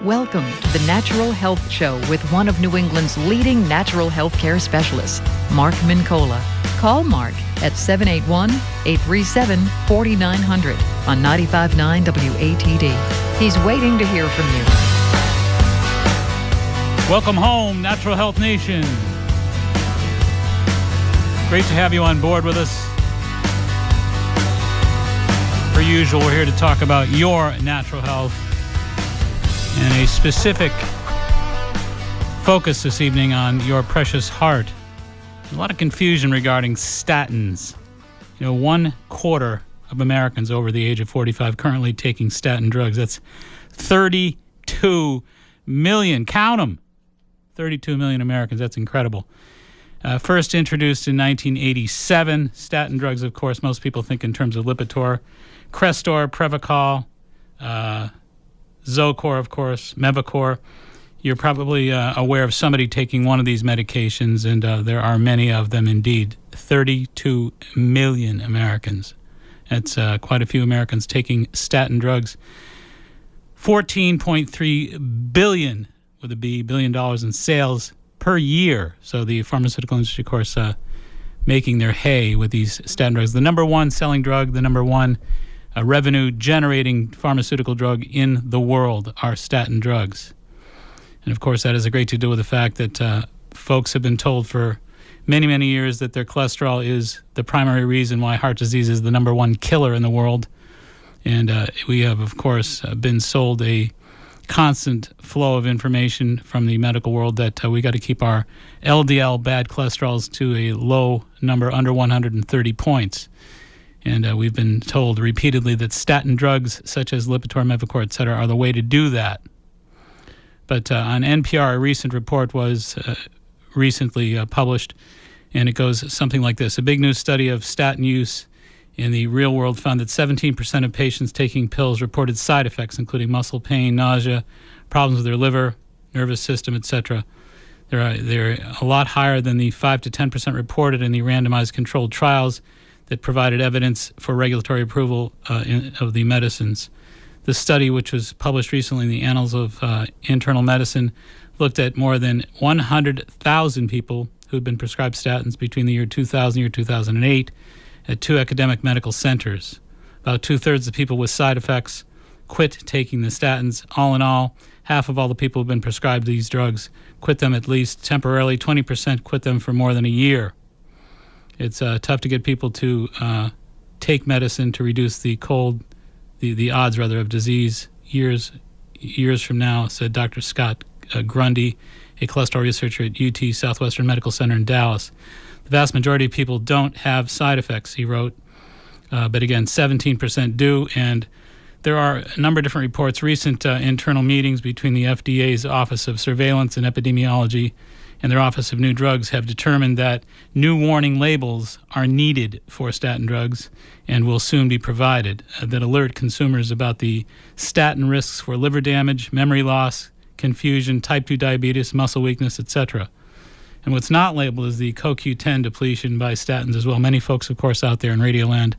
Welcome to the Natural Health Show with one of New England's leading natural health care specialists, Mark Mincola. Call Mark at 781-837-4900 on 95.9 WATD. He's waiting to hear from you. Welcome home, Natural Health Nation. Great to have you on board with us. Per usual, we're here to talk about your natural health and a specific focus this evening on your precious heart. There's a lot of confusion regarding statins. 1/4 of Americans over the age of 45 currently taking statin drugs. That's 32 million. Count them. 32 million Americans. That's incredible. First introduced in 1987. Statin drugs, of course, most people think in terms of Lipitor, Crestor, Prevacol, Zocor, of course, Mevacor. You're probably aware of somebody taking one of these medications, and there are many of them indeed. 32 million Americans. That's quite a few Americans taking statin drugs. $14.3 billion, with a B, $billion in sales per year. So the pharmaceutical industry, of course, making their hay with these statin drugs. The number one selling drug, the number one revenue-generating pharmaceutical drug in the world are statin drugs. And, of course, that has a great to do with the fact that folks have been told for many, many years that their cholesterol is the primary reason why heart disease is the number one killer in the world. And we have, of course, been sold a constant flow of information from the medical world that we got to keep our LDL, bad cholesterols, to a low number, under 130 points. And we've been told repeatedly that statin drugs such as Lipitor, Mevacor, et cetera, are the way to do that. But on NPR, a recent report was recently published, and it goes something like this. A big new study of statin use in the real world found that 17% of patients taking pills reported side effects, including muscle pain, nausea, problems with their liver, nervous system, et cetera. They're a lot higher than the 5 to 10% reported in the randomized controlled trials that provided evidence for regulatory approval of the medicines. The study, which was published recently in the Annals of Internal Medicine, looked at more than 100,000 people who had been prescribed statins between the year 2000 and year 2008 at 2 academic medical centers. About 2/3 of people with side effects quit taking the statins. All in all, half of all the people who have been prescribed these drugs quit them at least temporarily. 20% quit them for more than a year. It's tough to get people to take medicine to reduce the odds of disease years from now, said Dr. Scott Grundy, a cholesterol researcher at UT Southwestern Medical Center in Dallas. The vast majority of people don't have side effects, he wrote, but again, 17% do, and there are a number of different reports. Recent internal meetings between the FDA's Office of Surveillance and Epidemiology and their Office of New Drugs have determined that new warning labels are needed for statin drugs and will soon be provided that alert consumers about the statin risks for liver damage, memory loss, confusion, type 2 diabetes, muscle weakness, etc. And what's not labeled is the CoQ10 depletion by statins as well. Many folks, of course, out there in Radioland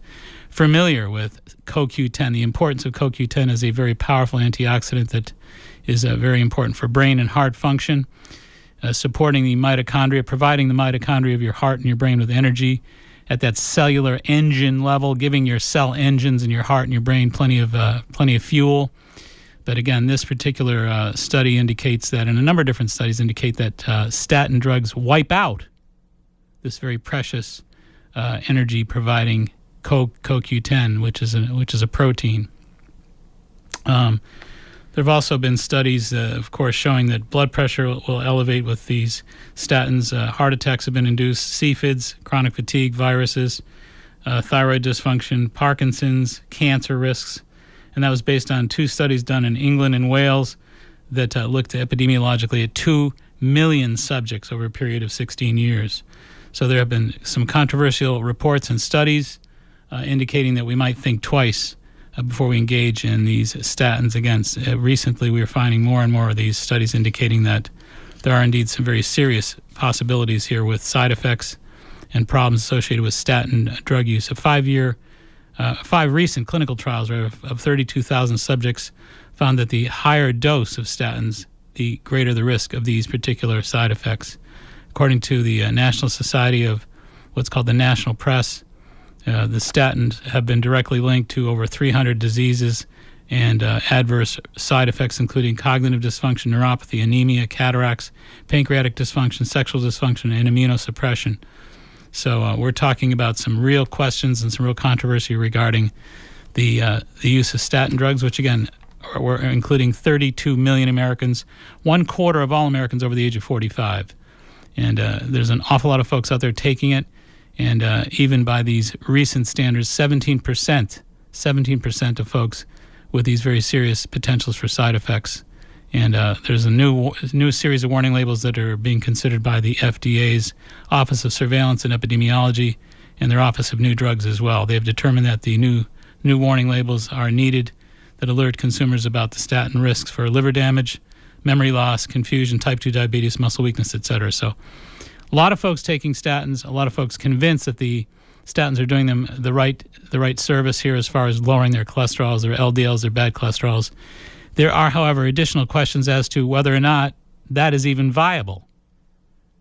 familiar with CoQ10. The importance of CoQ10 is a very powerful antioxidant that is very important for brain and heart function. Supporting the mitochondria, providing the mitochondria of your heart and your brain with energy at that cellular engine level, giving your cell engines in your heart and your brain plenty of fuel. But again, this particular study indicates that, and a number of different studies indicate that statin drugs wipe out this very precious energy-providing CoQ10, which is a protein. There have also been studies, of course, showing that blood pressure will elevate with these statins. Heart attacks have been induced, CFIDs, chronic fatigue, viruses, thyroid dysfunction, Parkinson's, cancer risks. And that was based on 2 studies done in England and Wales that looked epidemiologically at 2 million subjects over a period of 16 years. So there have been some controversial reports and studies indicating that we might think twice before we engage in these statins. Again, recently we are finding more and more of these studies indicating that there are indeed some very serious possibilities here with side effects and problems associated with statin drug use. A 5-year 5 recent clinical trials of 32,000 subjects found that the higher dose of statins, the greater the risk of these particular side effects. According to the National Society of what's called the National Press, the statins have been directly linked to over 300 diseases and adverse side effects, including cognitive dysfunction, neuropathy, anemia, cataracts, pancreatic dysfunction, sexual dysfunction, and immunosuppression. So we're talking about some real questions and some real controversy regarding the use of statin drugs, which, again, we're including 32 million Americans, 1/4 of all Americans over the age of 45. And there's an awful lot of folks out there taking it. And even by these recent standards, 17% of folks with these very serious potentials for side effects. And there's a new series of warning labels that are being considered by the FDA's Office of Surveillance and Epidemiology and their Office of New Drugs as well. They've determined that the new warning labels are needed that alert consumers about the statin risks for liver damage, memory loss, confusion, type 2 diabetes, muscle weakness, etc. So a lot of folks taking statins, a lot of folks convinced that the statins are doing them the right service here as far as lowering their cholesterols, their LDLs, their bad cholesterols. There are, however, additional questions as to whether or not that is even viable.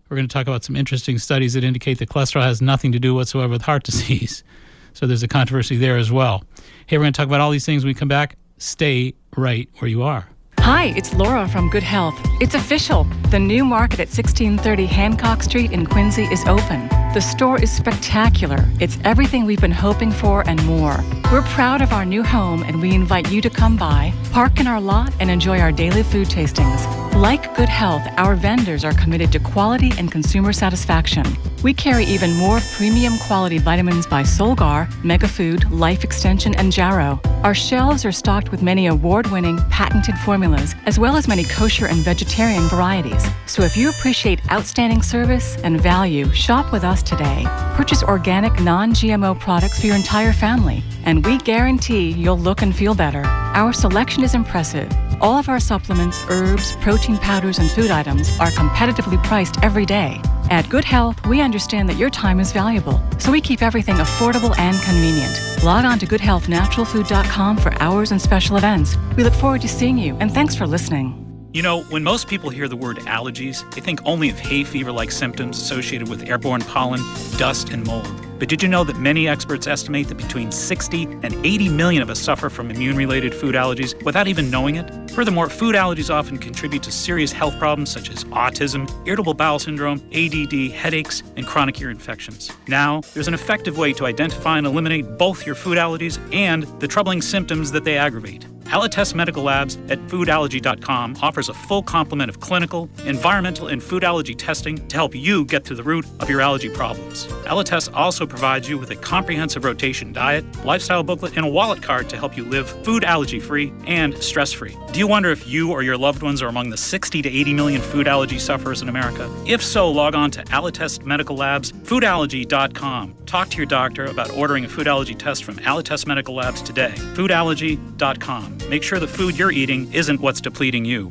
We're going to talk about some interesting studies that indicate that cholesterol has nothing to do whatsoever with heart disease. So there's a controversy there as well. Hey, we're going to talk about all these things when we come back. Stay right where you are. Hi, it's Laura from Good Health. It's official. The new market at 1630 Hancock Street in Quincy is open. The store is spectacular. It's everything we've been hoping for and more. We're proud of our new home and we invite you to come by, park in our lot, and enjoy our daily food tastings. Like Good Health, our vendors are committed to quality and consumer satisfaction. We carry even more premium quality vitamins by Solgar, Megafood, Life Extension, and Jarrow. Our shelves are stocked with many award-winning, patented formulas, as well as many kosher and vegetarian varieties. So if you appreciate outstanding service and value, shop with us today. Purchase organic, non-GMO products for your entire family, and we guarantee you'll look and feel better. Our selection is impressive. All of our supplements, herbs, protein powders, and food items are competitively priced every day. At Good Health, we understand that your time is valuable, so we keep everything affordable and convenient. Log on to goodhealthnaturalfood.com for hours and special events. We look forward to seeing you, and thanks for listening. You know, when most people hear the word allergies, they think only of hay fever-like symptoms associated with airborne pollen, dust, and mold. But did you know that many experts estimate that between 60 and 80 million of us suffer from immune-related food allergies without even knowing it? Furthermore, food allergies often contribute to serious health problems such as autism, irritable bowel syndrome, ADD, headaches, and chronic ear infections. Now, there's an effective way to identify and eliminate both your food allergies and the troubling symptoms that they aggravate. Allotest Medical Labs at foodallergy.com offers a full complement of clinical, environmental, and food allergy testing to help you get to the root of your allergy problems. Allotest also provides you with a comprehensive rotation diet, lifestyle booklet, and a wallet card to help you live food allergy-free and stress-free. Do you wonder if you or your loved ones are among the 60 to 80 million food allergy sufferers in America? If so, log on to Allotest Medical Labs, foodallergy.com. Talk to your doctor about ordering a food allergy test from Allotest Medical Labs today. Foodallergy.com. Make sure the food you're eating isn't what's depleting you.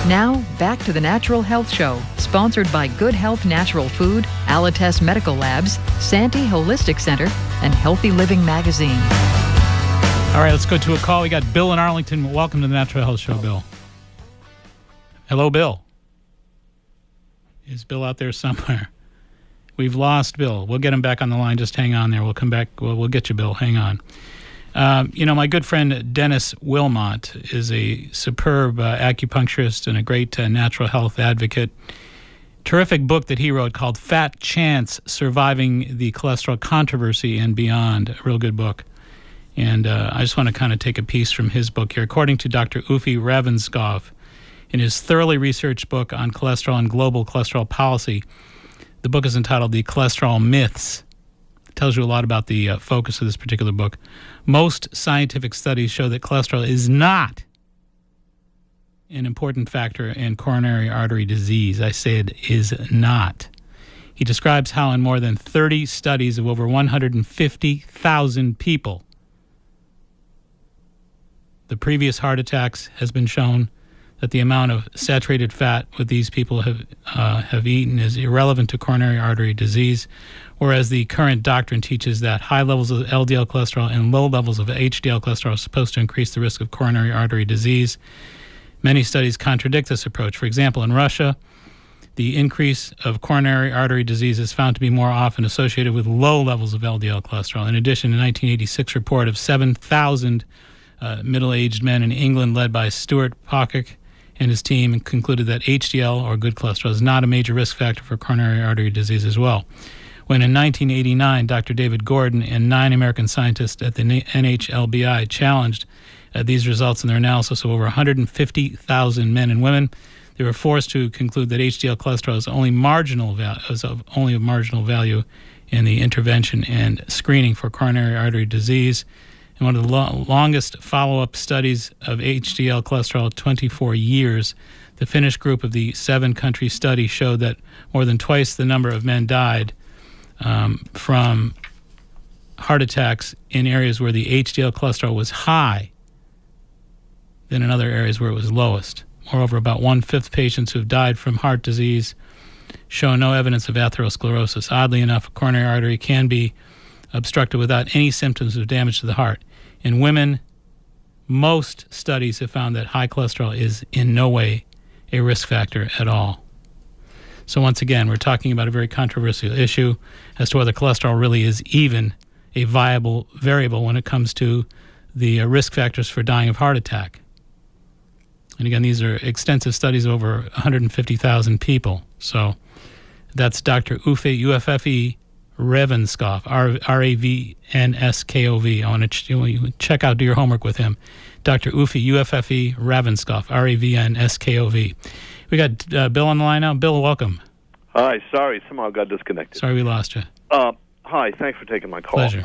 Now, back to the Natural Health Show, sponsored by Good Health Natural Food, Allotest Medical Labs, Santee Holistic Center, and Healthy Living Magazine. All right, let's go to a call. We got Bill in Arlington. Welcome to the Natural Health Show, Bill. Hello, Bill. Is Bill out there somewhere? We've lost Bill. We'll get him back on the line. Just hang on there. We'll come back. We'll get you, Bill. Hang on. My good friend Dennis Wilmot is a superb acupuncturist and a great natural health advocate. Terrific book that he wrote called Fat Chance, Surviving the Cholesterol Controversy and Beyond. A real good book. And I just want to kind of take a piece from his book here. According to Dr. Ufi Ravenskov, in his thoroughly researched book on cholesterol and global cholesterol policy, the book is entitled The Cholesterol Myths. It tells you a lot about the focus of this particular book. Most scientific studies show that cholesterol is not an important factor in coronary artery disease. I say it is not. He describes how in more than 30 studies of over 150,000 people, the previous heart attacks has been shown, that the amount of saturated fat what these people have eaten is irrelevant to coronary artery disease, whereas the current doctrine teaches that high levels of LDL cholesterol and low levels of HDL cholesterol are supposed to increase the risk of coronary artery disease. Many studies contradict this approach. For example, in Russia, the increase of coronary artery disease is found to be more often associated with low levels of LDL cholesterol. In addition, a 1986 report of 7,000 middle-aged men in England led by Stuart Pocock and his team concluded that HDL, or good cholesterol, is not a major risk factor for coronary artery disease as well. When in 1989, Dr. David Gordon and 9 American scientists at the NHLBI challenged these results in their analysis of over 150,000 men and women, they were forced to conclude that HDL cholesterol is only of marginal value in the intervention and screening for coronary artery disease. In one of the longest follow-up studies of HDL cholesterol, 24 years, the Finnish group of the 7-country study showed that more than twice the number of men died from heart attacks in areas where the HDL cholesterol was high than in other areas where it was lowest. Moreover, about 1/5 patients who have died from heart disease show no evidence of atherosclerosis. Oddly enough, a coronary artery can be obstructed without any symptoms of damage to the heart. In women, most studies have found that high cholesterol is in no way a risk factor at all. So once again, we're talking about a very controversial issue as to whether cholesterol really is even a viable variable when it comes to the risk factors for dying of heart attack. And again, these are extensive studies of over 150,000 people. So that's Dr. Uffe, U-F-F-E, Ravenskov, R-A-V-N-S-K-O-V. I want to check out, do your homework with him. Dr. Uffe, U-F-F-E, Ravenskov, R-A-V-N-S-K-O-V. We got Bill on the line now. Bill, welcome. Hi, sorry, somehow I got disconnected. Sorry we lost you. Hi, thanks for taking my call. Pleasure.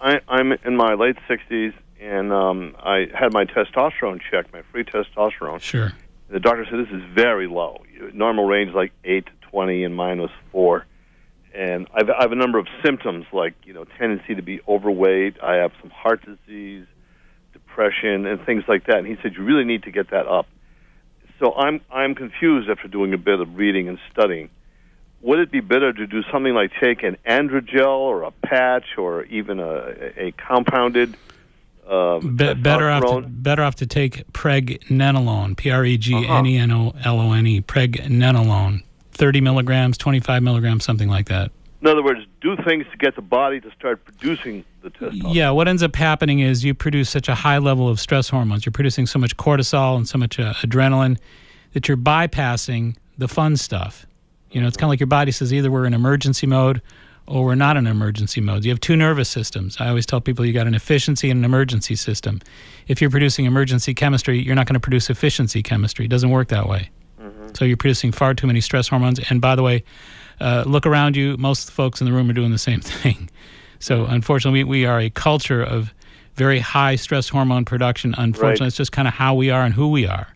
I'm in my late 60s, and I had my testosterone checked, my free testosterone. Sure. The doctor said this is very low. Normal range like 8 to 20, and mine was 4. And I have a number of symptoms like, tendency to be overweight. I have some heart disease, depression, and things like that. And he said, you really need to get that up. So I'm confused after doing a bit of reading and studying. Would it be better to do something like take an androgel or a patch or even a compounded better off to take pregnenolone, P-R-E-G-N-E-N-O-L-O-N-E, pregnenolone, 30 milligrams, 25 milligrams, something like that. In other words, do things to get the body to start producing the testosterone. Yeah, what ends up happening is you produce such a high level of stress hormones. You're producing so much cortisol and so much adrenaline that you're bypassing the fun stuff. It's kind of like your body says either we're in emergency mode or we're not in emergency mode. You have 2 nervous systems. I always tell people you got an efficiency and an emergency system. If you're producing emergency chemistry, you're not going to produce efficiency chemistry. It doesn't work that way. So you're producing far too many stress hormones. And by the way, look around you. Most of the folks in the room are doing the same thing. So unfortunately, we are a culture of very high stress hormone production. Unfortunately, Right. It's just kind of how we are and who we are.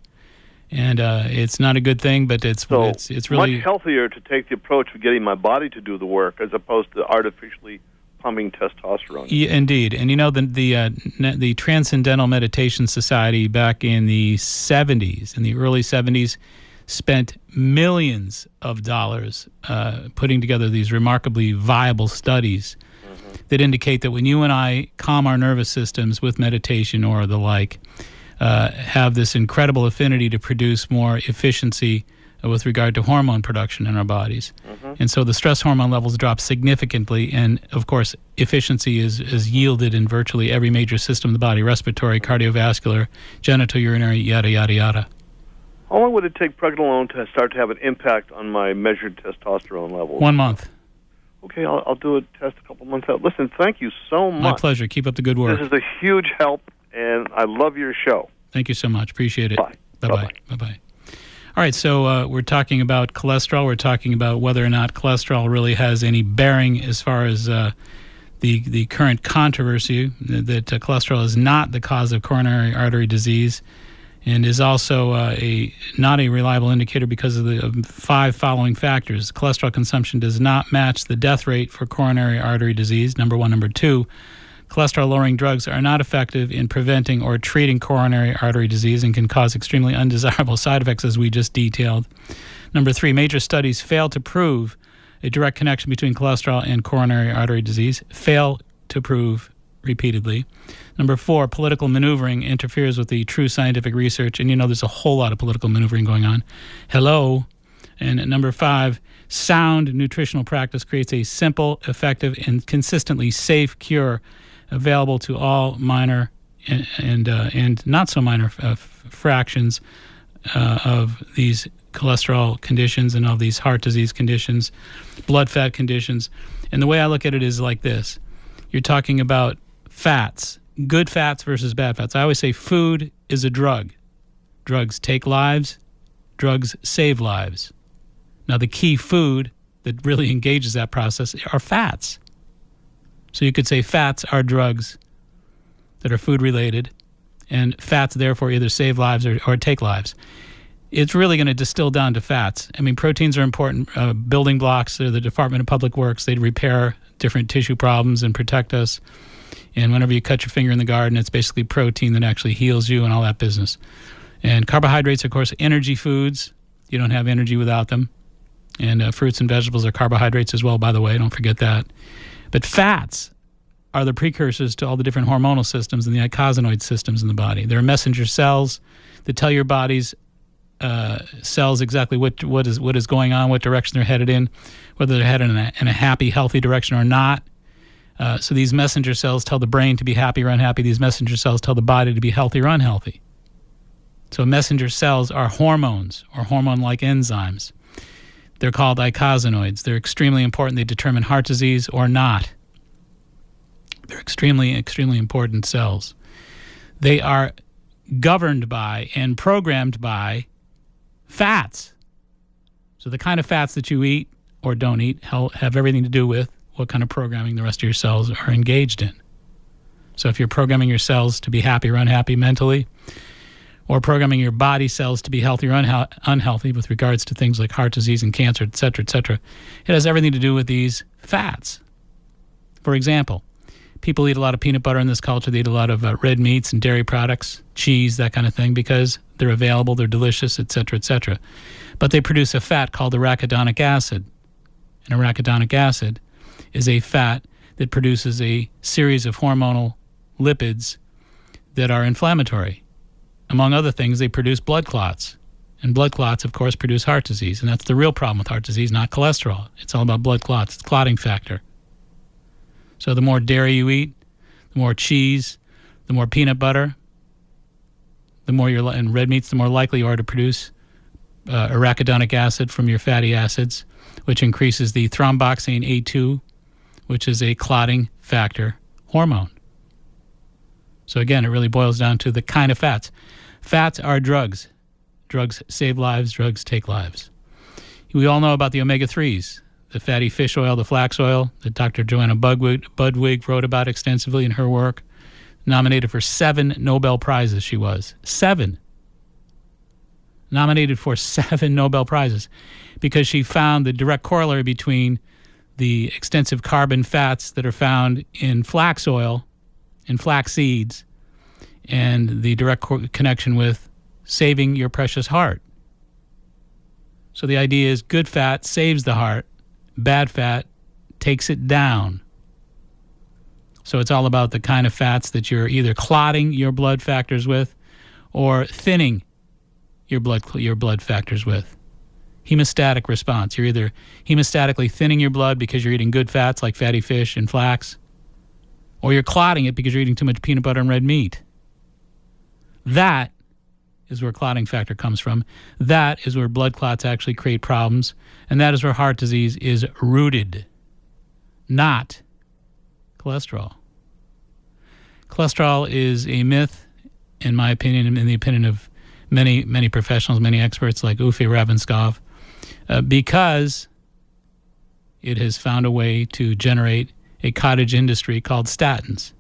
And it's not a good thing, but it's really much healthier to take the approach of getting my body to do the work as opposed to artificially pumping testosterone. Yeah, indeed. And the Transcendental Meditation Society back in the 70s, in the early 70s, spent millions of dollars putting together these remarkably viable studies that indicate that when you and I calm our nervous systems with meditation or the like, have this incredible affinity to produce more efficiency with regard to hormone production in our bodies. And so the stress hormone levels drop significantly, and of course efficiency is yielded in virtually every major system of the body: respiratory, cardiovascular, genitourinary, yada, yada, yada. How long would it take pregnenolone to start to have an impact on my measured testosterone levels? 1 month. Okay, I'll do a test a couple months out. Listen, thank you so much. My pleasure. Keep up the good work. This is a huge help, and I love your show. Thank you so much. Appreciate it. Bye. Bye-bye. Bye-bye. All right, so we're talking about cholesterol. We're talking about whether or not cholesterol really has any bearing as far as the current controversy that cholesterol is not the cause of coronary artery disease and is also not a reliable indicator because of the 5 following factors. Cholesterol consumption does not match the death rate for coronary artery disease, number 1. Number 2, cholesterol-lowering drugs are not effective in preventing or treating coronary artery disease and can cause extremely undesirable side effects, as we just detailed. Number 3, major studies fail to prove a direct connection between cholesterol and coronary artery disease. Fail to prove repeatedly. Number 4, political maneuvering interferes with the true scientific research, and there's a whole lot of political maneuvering going on. Hello. And number 5, sound nutritional practice creates a simple, effective, and consistently safe cure available to all minor and not so minor fractions of these cholesterol conditions and of these heart disease conditions, blood fat conditions. And the way I look at it is like this. You're talking about fats, good fats versus bad fats. I always say food is a drug. Drugs take lives. Drugs save lives. Now, the key food that really engages that process are fats. So you could say fats are drugs that are food-related, and fats, therefore, either save lives or take lives. It's really going to distill down to fats. I mean, proteins are important building blocks. They're the Department of Public Works. They repair different tissue problems and protect us. And whenever you cut your finger in the garden, it's basically protein that actually heals you and all that business. And carbohydrates, of course, energy foods. You don't have energy without them. And fruits and vegetables are carbohydrates as well, by the way. Don't forget that. But fats are the precursors to all the different hormonal systems and the eicosanoid systems in the body. They're messenger cells that tell your body's cells exactly what is going on, what direction they're headed in, whether they're headed in a happy, healthy direction or not. So these messenger cells tell the brain to be happy or unhappy. These messenger cells tell the body to be healthy or unhealthy. So messenger cells are hormones or hormone-like enzymes. They're called eicosanoids. They're extremely important. They determine heart disease or not. They're extremely, extremely important cells. They are governed by and programmed by fats. So the kind of fats that you eat or don't eat have everything to do with what kind of programming the rest of your cells are engaged in. So if you're programming your cells to be happy or unhappy mentally, or programming your body cells to be healthy or unhealthy with regards to things like heart disease and cancer, et cetera, it has everything to do with these fats. For example, people eat a lot of peanut butter in this culture. They eat a lot of red meats and dairy products, cheese, that kind of thing, because they're available, they're delicious, et cetera. But they produce a fat called arachidonic acid. And arachidonic acid is a fat that produces a series of hormonal lipids that are inflammatory. Among other things, they produce blood clots. And blood clots, of course, produce heart disease. And that's the real problem with heart disease, not cholesterol. It's all about blood clots. It's clotting factor. So the more dairy you eat, the more cheese, the more peanut butter, the more and red meats, the more likely you are to produce arachidonic acid from your fatty acids, which increases the thromboxane A2, which is a clotting factor hormone. So again, it really boils down to the kind of fats. Fats are drugs. Drugs save lives. Drugs take lives. We all know about the omega-3s, the fatty fish oil, the flax oil that Dr. Joanna Budwig wrote about extensively in her work. Nominated for 7 Nobel Prizes, she was. 7. Nominated for 7 Nobel Prizes because she found the direct corollary between the extensive carbon fats that are found in flax oil, in flax seeds, and the direct connection with saving your precious heart. So the idea is good fat saves the heart, bad fat takes it down. So it's all about the kind of fats that you're either clotting your blood factors with or thinning your blood factors with. Hemostatic response. You're either hemostatically thinning your blood because you're eating good fats like fatty fish and flax, or you're clotting it because you're eating too much peanut butter and red meat. That is where clotting factor comes from. That is where blood clots actually create problems. And that is where heart disease is rooted, not cholesterol. Cholesterol is a myth, in my opinion, and in the opinion of many, many professionals, many experts like Uffe Ravenskov, because it has found a way to generate a cottage industry called statins.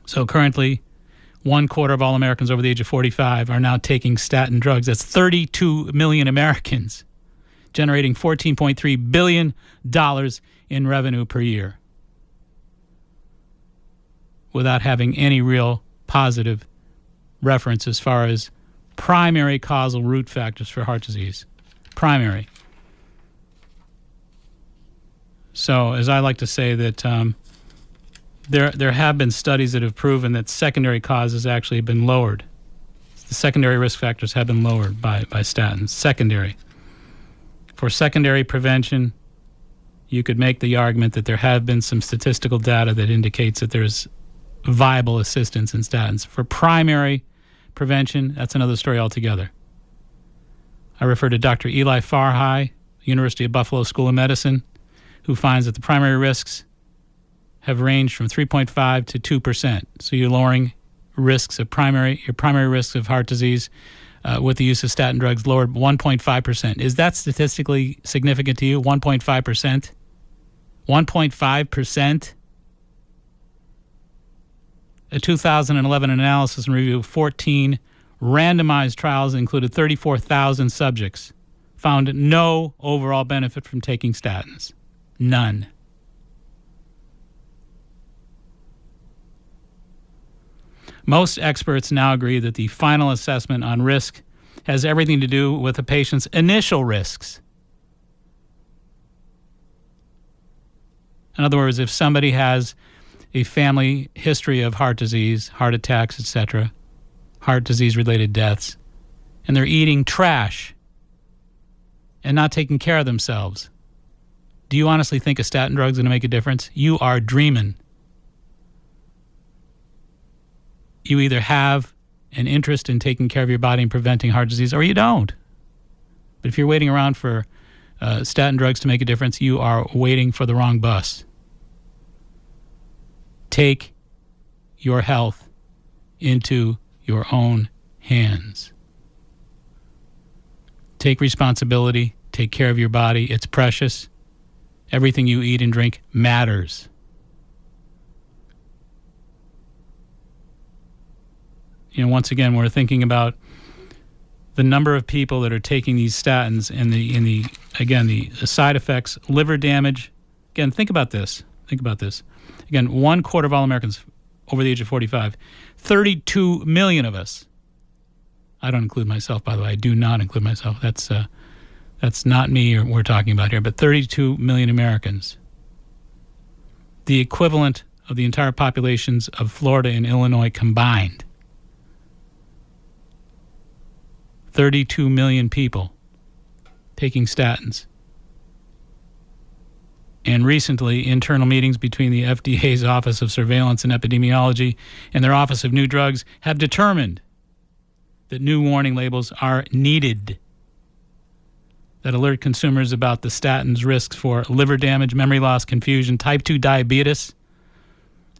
So currently, 1/4 of all Americans over the age of 45 are now taking statin drugs. That's 32 million Americans, generating $14.3 billion in revenue per year. without having any real positive reference as far as primary causal root factors for heart disease. Primary. So, as I like to say, that there have been studies that have proven that secondary causes actually have been lowered. The secondary risk factors have been lowered by statins. Secondary. For secondary prevention, you could make the argument that there have been some statistical data that indicates that there's viable assistance in statins. For primary prevention, that's another story altogether. I refer to Dr. Eli Farhi, University of Buffalo School of Medicine, who finds that the primary risks have ranged from 3.5 to 2%. So you're lowering risks of your primary risks of heart disease with the use of statin drugs lowered 1.5%. Is that statistically significant to you? 1.5%? 1.5%? A 2011 analysis and review of 14 randomized trials included 34,000 subjects, found no overall benefit from taking statins. None. Most experts now agree that the final assessment on risk has everything to do with a patient's initial risks. In other words, if somebody has a family history of heart disease, heart attacks, etc., heart disease-related deaths, and they're eating trash and not taking care of themselves, do you honestly think a statin drug is going to make a difference? You are dreaming. You either have an interest in taking care of your body and preventing heart disease, or you don't. But if you're waiting around for statin drugs to make a difference, you are waiting for the wrong bus. Take your health into your own hands. Take responsibility. Take care of your body. It's precious. Everything you eat and drink matters. Once again, we're thinking about the number of people that are taking these statins and the side effects, liver damage. Again, think about this. Again, 1/4 of all Americans over the age of 45, 32 million of us. I don't include myself, by the way. I do not include myself. That's not me we're talking about here, but 32 million Americans. The equivalent of the entire populations of Florida and Illinois combined. 32 million people taking statins. And recently, internal meetings between the FDA's Office of Surveillance and Epidemiology and their Office of New Drugs have determined that new warning labels are needed that alert consumers about the statins' risks for liver damage, memory loss, confusion, type 2 diabetes,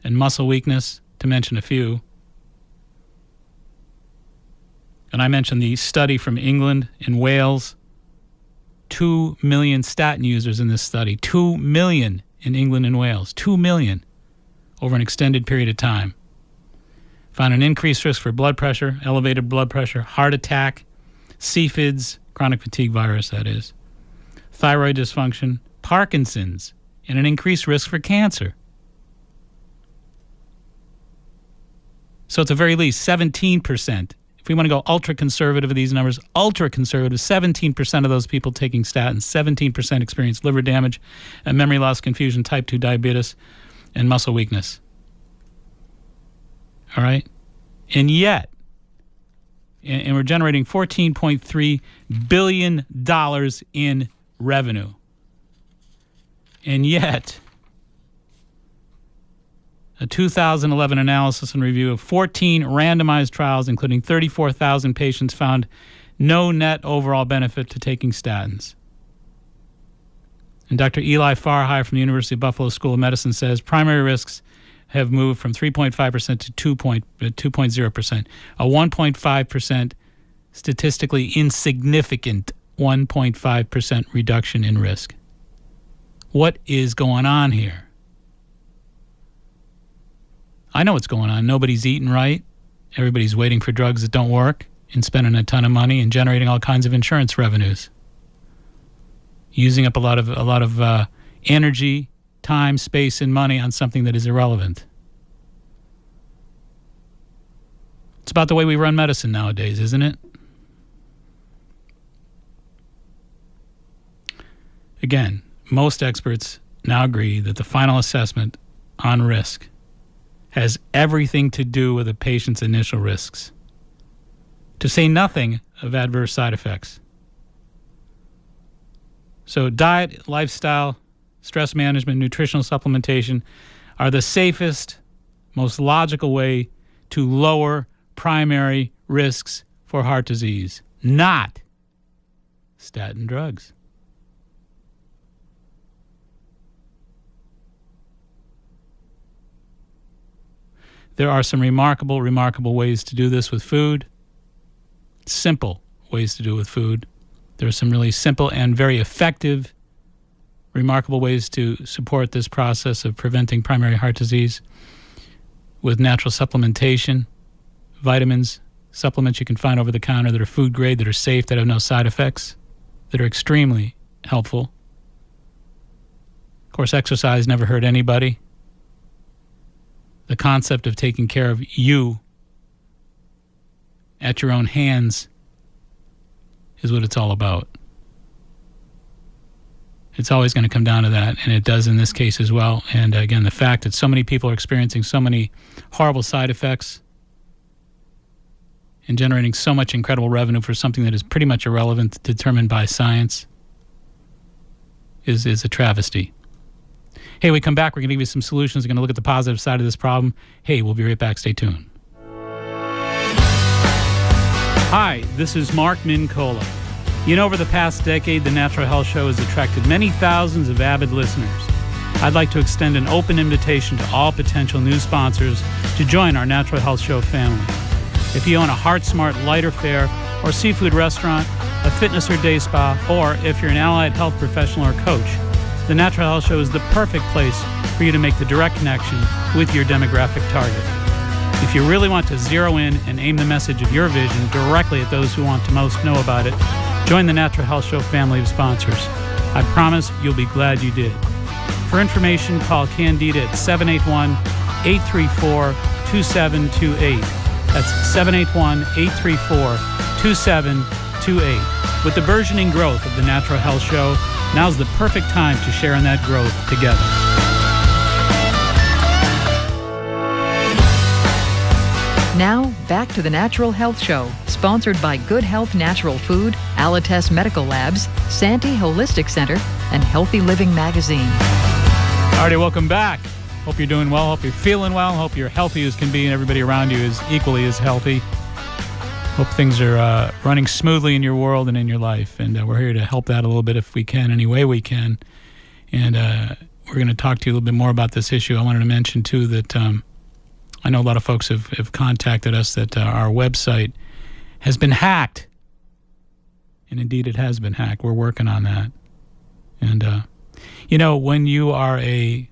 and muscle weakness, to mention a few. And I mentioned the study from England and Wales. 2 million statin users in this study. 2 million in England and Wales. 2 million over an extended period of time. Found an increased risk for blood pressure, elevated blood pressure, heart attack, CFIDs, chronic fatigue virus, that is, thyroid dysfunction, Parkinson's, and an increased risk for cancer. So at the very least, 17%. If we want to go ultra-conservative with these numbers, ultra-conservative, 17% of those people taking statins, 17% experience liver damage and memory loss, confusion, type 2 diabetes, and muscle weakness. All right? And yet, and we're generating $14.3 billion in revenue. And yet, a 2011 analysis and review of 14 randomized trials, including 34,000 patients, found no net overall benefit to taking statins. And Dr. Eli Farhi from the University of Buffalo School of Medicine says primary risks have moved from 3.5% to 2.0%, a 1.5% statistically insignificant 1.5% reduction in risk. What is going on here? I know what's going on. Nobody's eating right. Everybody's waiting for drugs that don't work and spending a ton of money and generating all kinds of insurance revenues. Using up a lot of energy, time, space, and money on something that is irrelevant. It's about the way we run medicine nowadays, isn't it? Again, most experts now agree that the final assessment on risk has everything to do with a patient's initial risks, to say nothing of adverse side effects. So diet, lifestyle, stress management, nutritional supplementation are the safest, most logical way to lower primary risks for heart disease, not statin drugs. There are some remarkable ways to do this with food. Simple ways to do it with food. There are some really simple and very effective, remarkable ways to support this process of preventing primary heart disease with natural supplementation, vitamins, supplements you can find over the counter that are food grade, that are safe, that have no side effects, that are extremely helpful. Of course, exercise never hurt anybody. The concept of taking care of you at your own hands is what it's all about. It's always going to come down to that, and it does in this case as well. And again, the fact that so many people are experiencing so many horrible side effects and generating so much incredible revenue for something that is pretty much irrelevant, determined by science, is a travesty. Hey, we come back, we're going to give you some solutions. We're going to look at the positive side of this problem. Hey, we'll be right back. Stay tuned. Hi, this is Mark Mincola. You know, over the past decade, the Natural Health Show has attracted many thousands of avid listeners. I'd like to extend an open invitation to all potential new sponsors to join our Natural Health Show family. If you own a Heart Smart lighter fare or seafood restaurant, a fitness or day spa, or if you're an allied health professional or coach, the Natural Health Show is the perfect place for you to make the direct connection with your demographic target. If you really want to zero in and aim the message of your vision directly at those who want to most know about it, join the Natural Health Show family of sponsors. I promise you'll be glad you did. For information, call Candida at 781-834-2728. That's 781-834-2728. With the burgeoning growth of the Natural Health Show, now's the perfect time to share in that growth together. Now, back to the Natural Health Show, sponsored by Good Health Natural Food, Alites Medical Labs, Santee Holistic Center, and Healthy Living Magazine. All righty, welcome back. Hope you're doing well. Hope you're feeling well. Hope you're healthy as can be and everybody around you is equally as healthy. Hope things are running smoothly in your world and in your life. And we're here to help that a little bit if we can, any way we can. And we're going to talk to you a little bit more about this issue. I wanted to mention, too, that I know a lot of folks have contacted us that our website has been hacked. And indeed, it has been hacked. We're working on that. And, you know, when you are a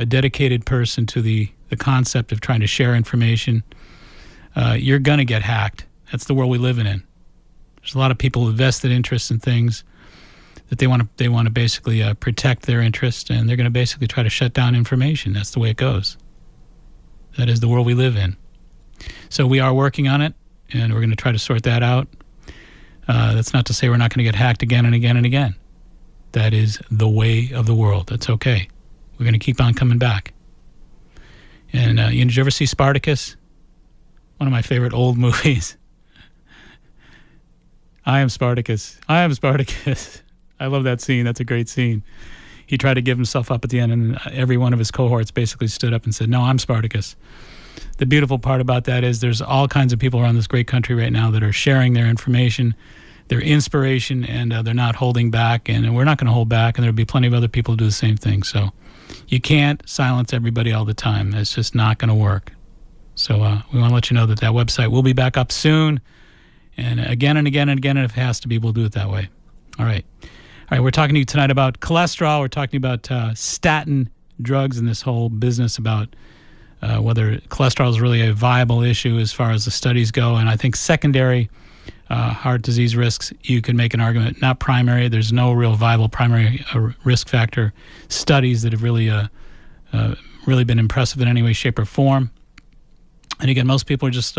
dedicated person to the concept of trying to share information, you're going to get hacked. That's the world we live in. There's a lot of people with vested interests in things that they want to basically protect their interests, and they're going to basically try to shut down information. That's the way it goes. That is the world we live in. So we are working on it, and we're going to try to sort that out. That's not to say we're not going to get hacked again and again and again. That is the way of the world. That's okay. We're going to keep on coming back. And did you ever see Spartacus? One of my favorite old movies. I am Spartacus. I am Spartacus. I love that scene. That's a great scene. He tried to give himself up at the end, and every one of his cohorts basically stood up and said, "No, I'm Spartacus." The beautiful part about that is there's all kinds of people around this great country right now that are sharing their information, their inspiration, and they're not holding back, and we're not going to hold back, and there'll be plenty of other people who do the same thing. So you can't silence everybody all the time. That's just not going to work. So we want to let you know that website will be back up soon, and again and again and again, and if it has to be, we'll do it that way. All right. All right, we're talking to you tonight about cholesterol. We're talking about statin drugs and this whole business about whether cholesterol is really a viable issue as far as the studies go. And I think secondary heart disease risks, you can make an argument, not primary. There's no real viable primary risk factor studies that have really been impressive in any way, shape, or form. And again, most people are just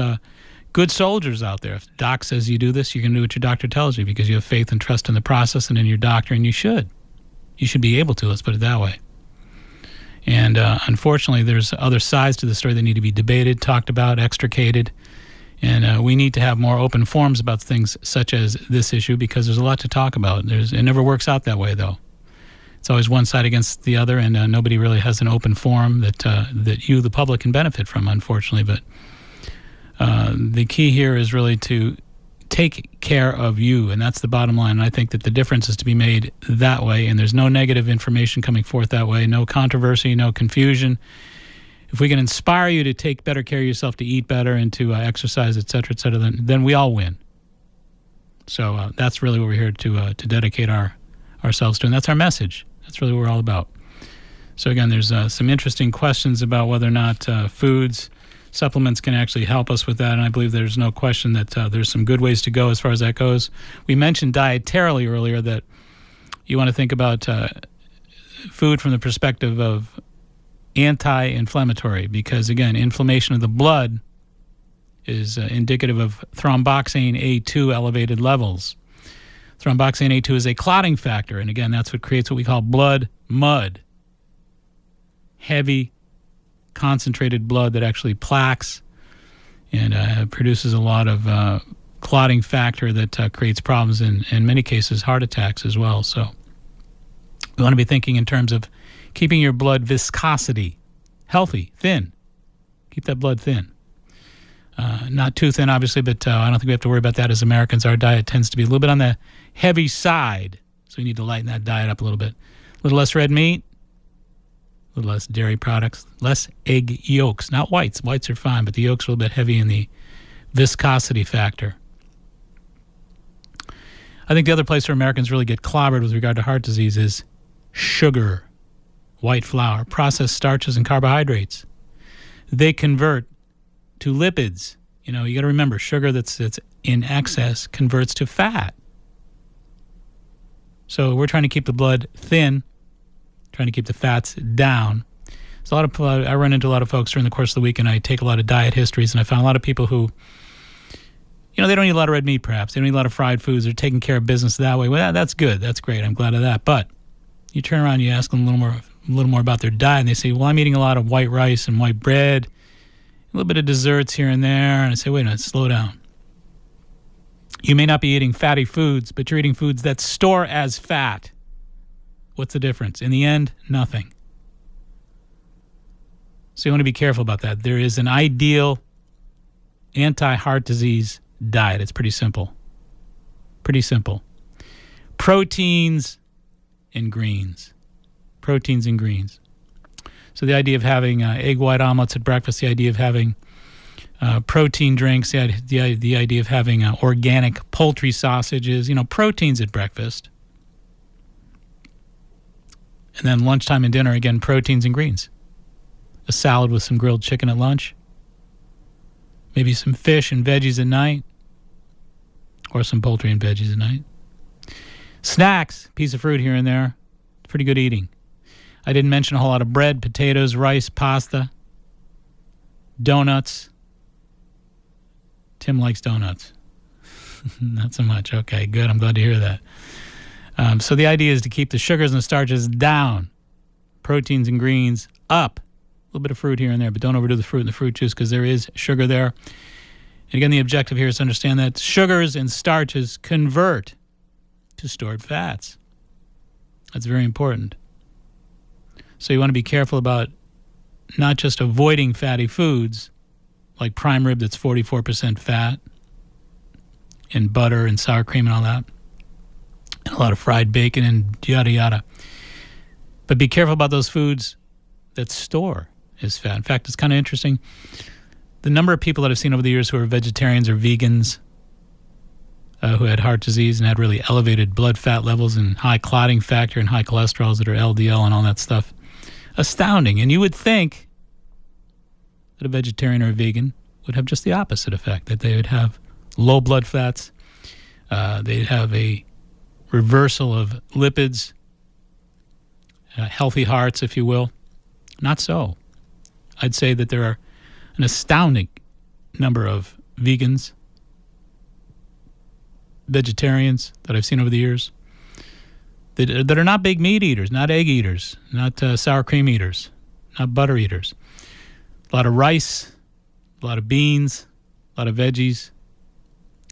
good soldiers out there. If the doc says you do this, you're going to do what your doctor tells you because you have faith and trust in the process and in your doctor, and you should. You should be able to, let's put it that way. And unfortunately, there's other sides to the story that need to be debated, talked about, extricated. And we need to have more open forums about things such as this issue because there's a lot to talk about. It never works out that way, though. It's always one side against the other, and nobody really has an open forum that you, the public, can benefit from, unfortunately. But the key here is really to take care of you, and that's the bottom line. And I think that the difference is to be made that way, and there's no negative information coming forth that way, no controversy, no confusion. If we can inspire you to take better care of yourself, to eat better, and to exercise, et cetera, then we all win. So that's really what we're here to dedicate ourselves to, and that's our message. That's really what we're all about. So again, there's some interesting questions about whether or not foods, supplements can actually help us with that, and I believe there's no question that there's some good ways to go as far as that goes. We mentioned dietarily earlier that you want to think about food from the perspective of anti-inflammatory because, again, inflammation of the blood is indicative of thromboxane A2 elevated levels. Thromboxane A2 is a clotting factor, and again, that's what creates what we call blood mud. Heavy, concentrated blood that actually plaques and produces a lot of clotting factor that creates problems in many cases, heart attacks as well. So we want to be thinking in terms of keeping your blood viscosity healthy, thin. Keep that blood thin. Not too thin, obviously, but I don't think we have to worry about that as Americans. Our diet tends to be a little bit on the heavy side, so we need to lighten that diet up a little bit. A little less red meat, a little less dairy products, less egg yolks, not whites. Whites are fine, but the yolks are a little bit heavy in the viscosity factor. I think the other place where Americans really get clobbered with regard to heart disease is sugar, white flour, processed starches, and carbohydrates. They convert to lipids. You got to remember, sugar that's in excess converts to fat. So we're trying to keep the blood thin, trying to keep the fats down. So I run into a lot of folks during the course of the week, and I take a lot of diet histories, and I found a lot of people who, they don't eat a lot of red meat, perhaps. They don't eat a lot of fried foods. They're taking care of business that way. Well, that's good. That's great. I'm glad of that. But you turn around and you ask them a little more about their diet, and they say, well, I'm eating a lot of white rice and white bread, a little bit of desserts here and there. And I say, wait a minute, slow down. You may not be eating fatty foods, but you're eating foods that store as fat. What's the difference? In the end, nothing. So you want to be careful about that. There is an ideal anti-heart disease diet. It's pretty simple. Pretty simple. Proteins and greens. Proteins and greens. So the idea of having egg white omelets at breakfast, the idea of having protein drinks, the idea of having organic poultry sausages, proteins at breakfast. And then lunchtime and dinner, again, proteins and greens. A salad with some grilled chicken at lunch. Maybe some fish and veggies at night. Or some poultry and veggies at night. Snacks, piece of fruit here and there. Pretty good eating. I didn't mention a whole lot of bread, potatoes, rice, pasta, donuts. Tim likes donuts. Not so much. Okay, good. I'm glad to hear that. So the idea is to keep the sugars and the starches down, proteins and greens up, a little bit of fruit here and there, but don't overdo the fruit and the fruit juice because there is sugar there. And again, the objective here is to understand that sugars and starches convert to stored fats. That's very important. So you want to be careful about not just avoiding fatty foods like prime rib that's 44% fat and butter and sour cream and all that, and a lot of fried bacon and yada yada. But be careful about those foods that store as fat. In fact, it's kind of interesting. The number of people that I've seen over the years who are vegetarians or vegans who had heart disease and had really elevated blood fat levels and high clotting factor and high cholesterols that are LDL and all that stuff. Astounding. And you would think that a vegetarian or a vegan would have just the opposite effect, that they would have low blood fats, they'd have a reversal of lipids, healthy hearts, if you will. Not so. I'd say that there are an astounding number of vegans, vegetarians that I've seen over the years that are not big meat eaters, not egg eaters, not sour cream eaters, not butter eaters. A lot of rice, a lot of beans, a lot of veggies,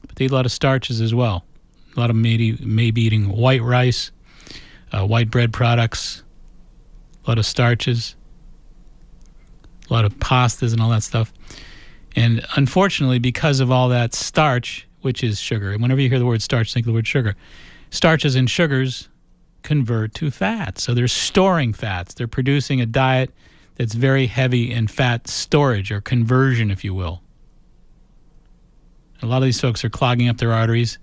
but they eat a lot of starches as well. A lot of maybe eating white rice, white bread products, a lot of starches, a lot of pastas and all that stuff. And unfortunately, because of all that starch, which is sugar, and whenever you hear the word starch, think of the word sugar. Starches and sugars convert to fat. So they're storing fats. They're producing a diet that's very heavy in fat storage or conversion, if you will. A lot of these folks are clogging up their arteries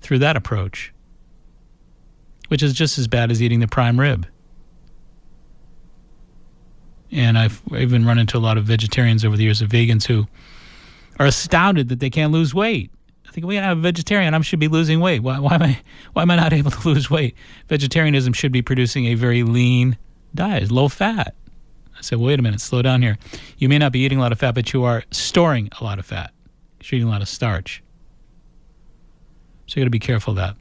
through that approach, which is just as bad as eating the prime rib. And I've even run into a lot of vegetarians over the years, of vegans who are astounded that they can't lose weight. I think, well, I'm a vegetarian, I should be losing weight. Why am I not able to lose weight? Vegetarianism should be producing a very lean diet, low fat. I said, wait a minute, slow down here. You may not be eating a lot of fat, but you are storing a lot of fat. You're eating a lot of starch. So you got to be careful of that.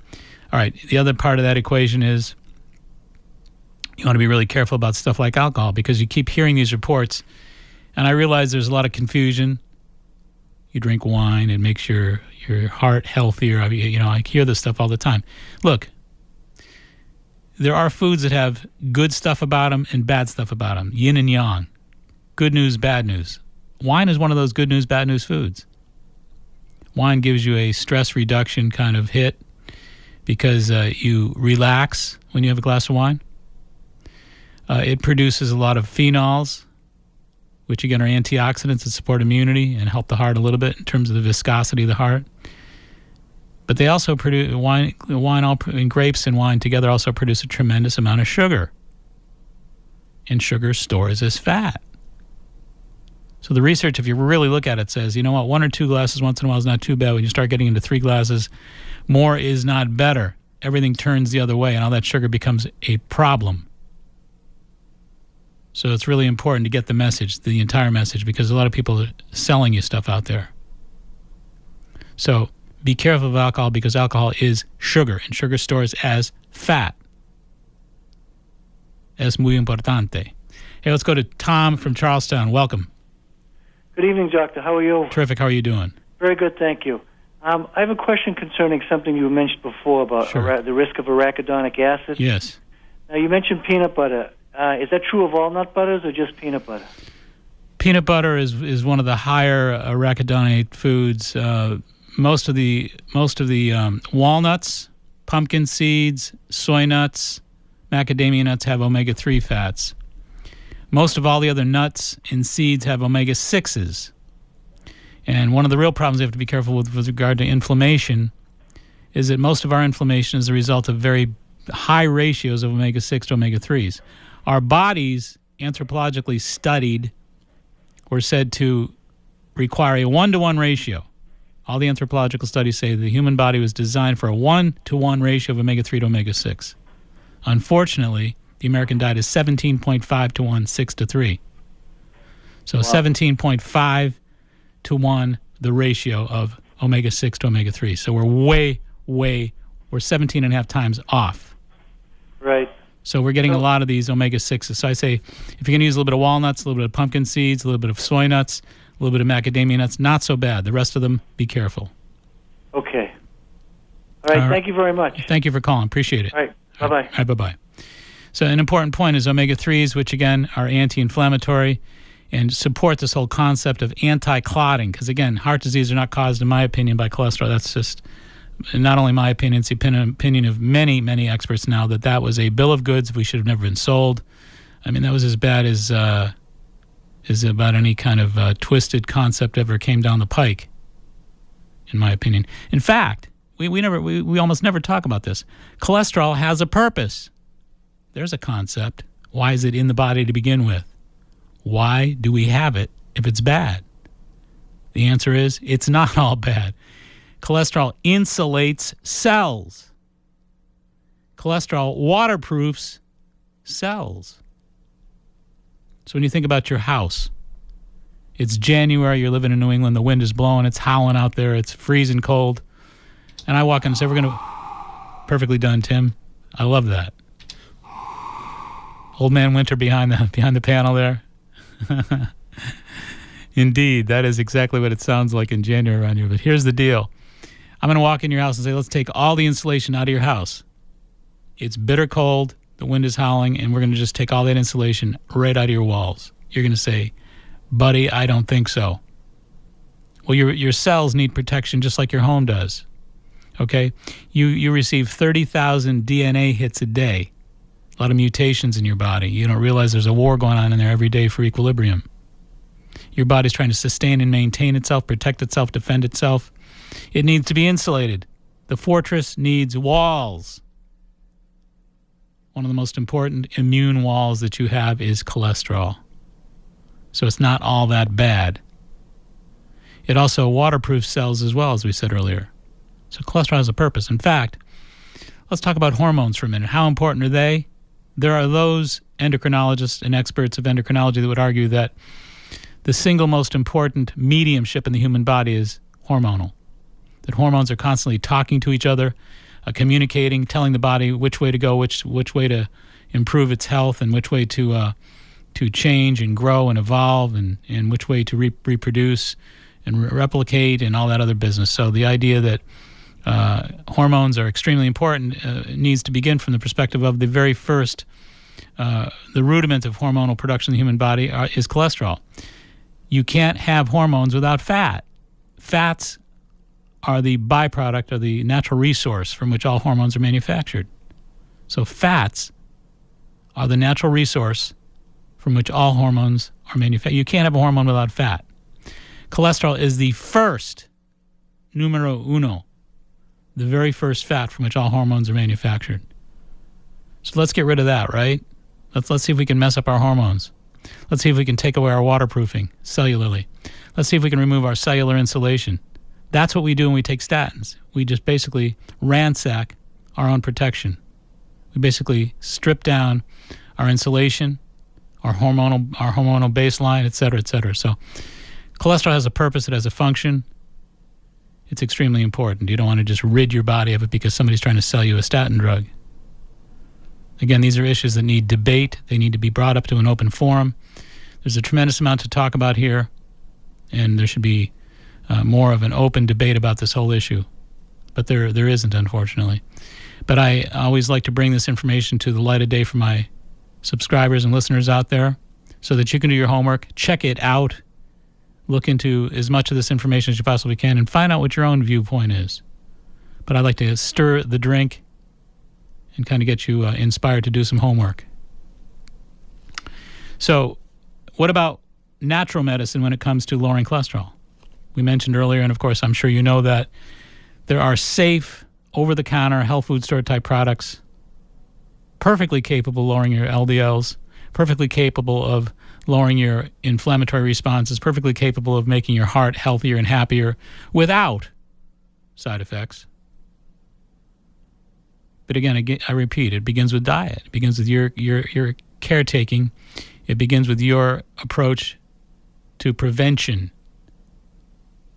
All right, the other part of that equation is you want to be really careful about stuff like alcohol, because you keep hearing these reports, and I realize there's a lot of confusion. You drink wine, it makes your heart healthier. I hear this stuff all the time. Look, there are foods that have good stuff about them and bad stuff about them, yin and yang, good news, bad news. Wine is one of those good news, bad news foods. Wine gives you a stress reduction kind of hit because you relax when you have a glass of wine. It produces a lot of phenols, which again are antioxidants that support immunity and help the heart a little bit in terms of the viscosity of the heart. But they also produce wine and grapes and wine together also produce a tremendous amount of sugar. And sugar stores as fat. So the research, if you really look at it, says, you know what, 1 or 2 glasses once in a while is not too bad. When you start getting into 3 glasses, more is not better. Everything turns the other way, and all that sugar becomes a problem. So it's really important to get the message, the entire message, because a lot of people are selling you stuff out there. So be careful of alcohol, because alcohol is sugar, and sugar stores as fat. Es muy importante. Hey, let's go to Tom from Charlestown. Welcome. Good evening, Doctor. How are you? Terrific. How are you doing? Very good, thank you. I have a question concerning something you mentioned before about the risk of arachidonic acid. Yes. Now, you mentioned peanut butter. Is that true of all nut butters or just peanut butter? Peanut butter is one of the higher arachidonic foods. Most of the walnuts, pumpkin seeds, soy nuts, macadamia nuts have omega-3 fats. Most of all the other nuts and seeds have omega-6s. And one of the real problems we have to be careful with regard to inflammation is that most of our inflammation is a result of very high ratios of omega-6 to omega-3s. Our bodies, anthropologically studied, were said to require a 1-to-1 ratio. All the anthropological studies say the human body was designed for a 1-to-1 ratio of omega-3 to omega-6. Unfortunately, the American diet is 17.5 to 1, 6 to 3. So 17.5 to 1, the ratio of omega-6 to omega-3. So we're we're 17 and a half times off. Right. So we're getting a lot of these omega-6s. So I say, if you're going to use a little bit of walnuts, a little bit of pumpkin seeds, a little bit of soy nuts, a little bit of macadamia nuts, not so bad. The rest of them, be careful. Okay. All right. Thank you very much. Thank you for calling. Appreciate it. All right. Bye-bye. All right, bye-bye. So an important point is omega-3s, which, again, are anti-inflammatory and support this whole concept of anti-clotting. Because, again, heart disease are not caused, in my opinion, by cholesterol. That's just not only my opinion, it's the opinion of many, many experts now that was a bill of goods we should have never been sold. I mean, that was as bad as about any kind of twisted concept ever came down the pike, in my opinion. In fact, we almost never talk about this. Cholesterol has a purpose. There's a concept. Why is it in the body to begin with? Why do we have it if it's bad? The answer is it's not all bad. Cholesterol insulates cells. Cholesterol waterproofs cells. So when you think about your house, It's January, you're living in New England, the wind is blowing, it's howling out there, it's freezing cold. And I walk in and say, we're going to... Perfectly done, Tim. I love that. Old Man Winter behind the panel there. Indeed, that is exactly what it sounds like in January around here. But here's the deal. I'm going to walk in your house and say, let's take all the insulation out of your house. It's bitter cold, the wind is howling, and we're going to just take all that insulation right out of your walls. You're going to say, buddy, I don't think so. Well, your cells need protection just like your home does. Okay? You receive 30,000 DNA hits a day. A lot of mutations in your body. You don't realize there's a war going on in there every day for equilibrium. Your body's trying to sustain and maintain itself, protect itself, defend itself. It needs to be insulated. The fortress needs walls. One of the most important immune walls that you have is cholesterol. So it's not all that bad. It also waterproofs cells as well, as we said earlier. So cholesterol has a purpose. In fact, let's talk about hormones for a minute. How important are they? There are those endocrinologists and experts of endocrinology that would argue that the single most important mediumship in the human body is hormonal. That hormones are constantly talking to each other, communicating, telling the body which way to go, which way to improve its health, and which way to change and grow and evolve, and which way to reproduce and replicate and all that other business. So the idea that hormones are extremely important needs to begin from the perspective of the very first, the rudiment of hormonal production in the human body is cholesterol. You can't have hormones without fat. Fats are the byproduct of the natural resource from which all hormones are manufactured. So fats are the natural resource from which all hormones are manufactured. You can't have a hormone without fat. Cholesterol is the first, numero uno, the very first fat from which all hormones are manufactured. So let's get rid of that, right? Let's see if we can mess up our hormones. Let's see if we can take away our waterproofing cellularly. Let's see if we can remove our cellular insulation. That's what we do when we take statins. We just basically ransack our own protection. We basically strip down our insulation, our hormonal baseline, et cetera, et cetera. So cholesterol has a purpose. It has a function. It's extremely important. You don't want to just rid your body of it because somebody's trying to sell you a statin drug. Again, these are issues that need debate. They need to be brought up to an open forum. There's a tremendous amount to talk about here, and there should be more of an open debate about this whole issue. But there isn't, unfortunately. But I always like to bring this information to the light of day for my subscribers and listeners out there so that you can do your homework, check it out, look into as much of this information as you possibly can, and find out what your own viewpoint is. But I'd like to stir the drink and kind of get you inspired to do some homework. So what about natural medicine when it comes to lowering cholesterol? We mentioned earlier, and of course I'm sure you know that there are safe, over-the-counter, health food store type products perfectly capable of lowering your LDLs, perfectly capable of lowering your inflammatory responses, perfectly capable of making your heart healthier and happier without side effects. But again, I repeat, it begins with diet. It begins with your caretaking. It begins with your approach to prevention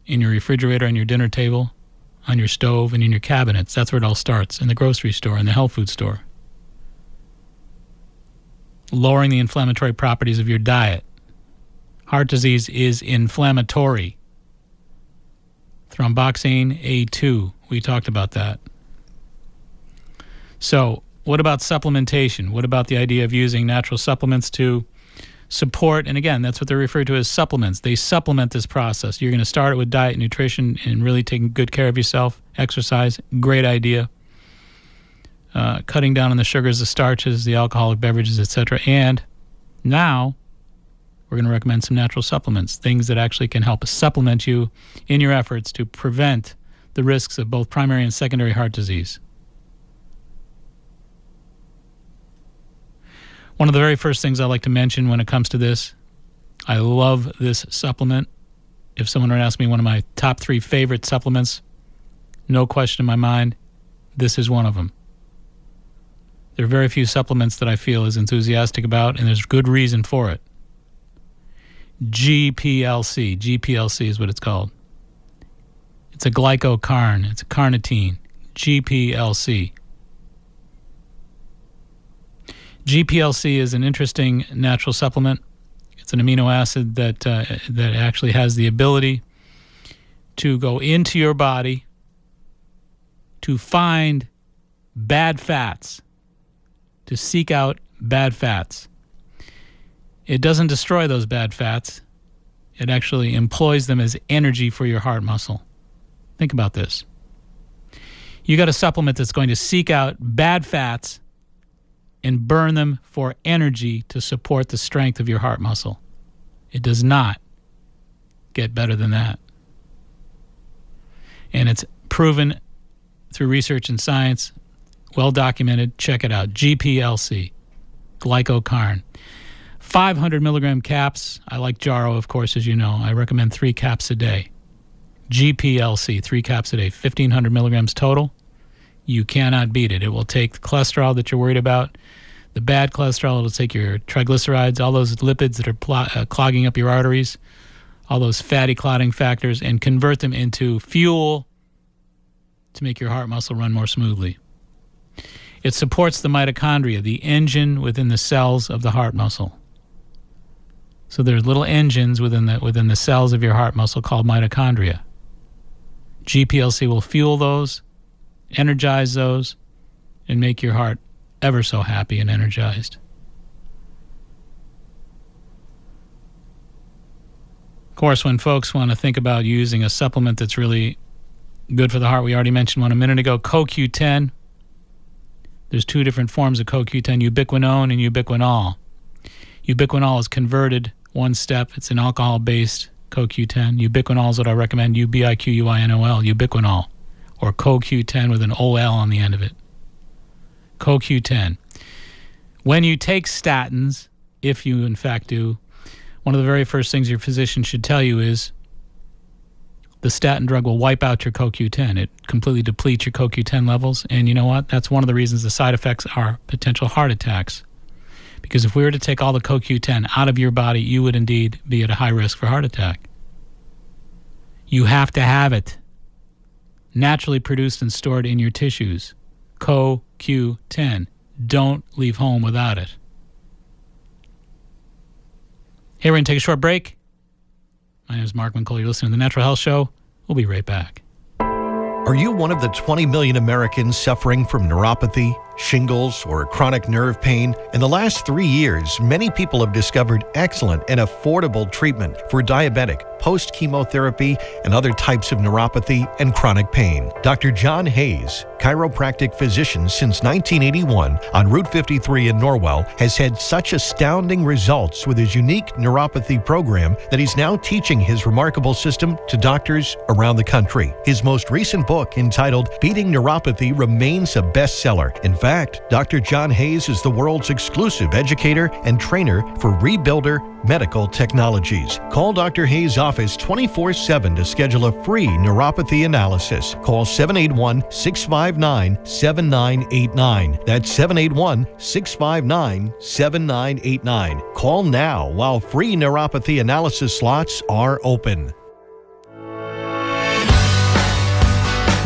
in your refrigerator, on your dinner table, on your stove, and in your cabinets. That's where it all starts, in the grocery store, in the health food store. Lowering the inflammatory properties of your diet. Heart disease is inflammatory. Thromboxane A2, we talked about that. So what about supplementation? What about the idea of using natural supplements to support? And again, that's what they're referred to as supplements. They supplement this process. You're going to start it with diet, nutrition, and really taking good care of yourself. Exercise, great idea. Cutting down on the sugars, the starches, the alcoholic beverages, etc. And now we're going to recommend some natural supplements, things that actually can help supplement you in your efforts to prevent the risks of both primary and secondary heart disease. One of the very first things I like to mention when it comes to this, I love this supplement. If someone were to ask me one of my top 3 favorite supplements, no question in my mind, this is one of them. There are very few supplements that I feel as enthusiastic about, and there's good reason for it. GPLC. GPLC is what it's called. It's a glycocarn. It's a carnitine. GPLC. GPLC is an interesting natural supplement. It's an amino acid that actually has the ability to go into your body to find bad fats, to seek out bad fats. It doesn't destroy those bad fats. It actually employs them as energy for your heart muscle. Think about this. You got a supplement that's going to seek out bad fats and burn them for energy to support the strength of your heart muscle. It does not get better than that. And it's proven through research and science, well documented. Check it out. GPLC, glycocarn. 500 milligram caps. I like Jarrow, of course, as you know. I recommend 3 caps a day. GPLC, 3 caps a day, 1,500 milligrams total. You cannot beat it. It will take the cholesterol that you're worried about, the bad cholesterol. It'll take your triglycerides, all those lipids that are clogging up your arteries, all those fatty clotting factors, and convert them into fuel to make your heart muscle run more smoothly. It supports the mitochondria, the engine within the cells of the heart muscle. So there's little engines within the cells of your heart muscle called mitochondria. GPLC will fuel those, energize those, and make your heart ever so happy and energized. Of course, when folks want to think about using a supplement that's really good for the heart, we already mentioned one a minute ago, CoQ10. There's 2 different forms of CoQ10, ubiquinone and ubiquinol. Ubiquinol is converted one step. It's an alcohol-based CoQ10. Ubiquinol is what I recommend, UBIQUINOL, ubiquinol, or CoQ10 with an OL on the end of it. CoQ10. When you take statins, if you in fact do, one of the very first things your physician should tell you is the statin drug will wipe out your CoQ10. It completely depletes your CoQ10 levels. And you know what? That's one of the reasons the side effects are potential heart attacks. Because if we were to take all the CoQ10 out of your body, you would indeed be at a high risk for heart attack. You have to have it naturally produced and stored in your tissues. CoQ10. Don't leave home without it. Hey, we're going to take a short break. My name is Mark Winkle. You're listening to The Natural Health Show. We'll be right back. Are you one of the 20 million Americans suffering from neuropathy, shingles, or chronic nerve pain? In the last 3 years, many people have discovered excellent and affordable treatment for diabetic, post-chemotherapy, and other types of neuropathy and chronic pain. Dr. John Hayes, chiropractic physician since 1981 on Route 53 in Norwell, has had such astounding results with his unique neuropathy program that he's now teaching his remarkable system to doctors around the country. His most recent book, entitled Beating Neuropathy, remains a bestseller. In fact, Dr. John Hayes is the world's exclusive educator and trainer for Rebuilder Medical Technologies. Call Dr. Hayes' office 24/7 to schedule a free neuropathy analysis. Call 781-659-7989. That's 781-659-7989. Call now while free neuropathy analysis slots are open.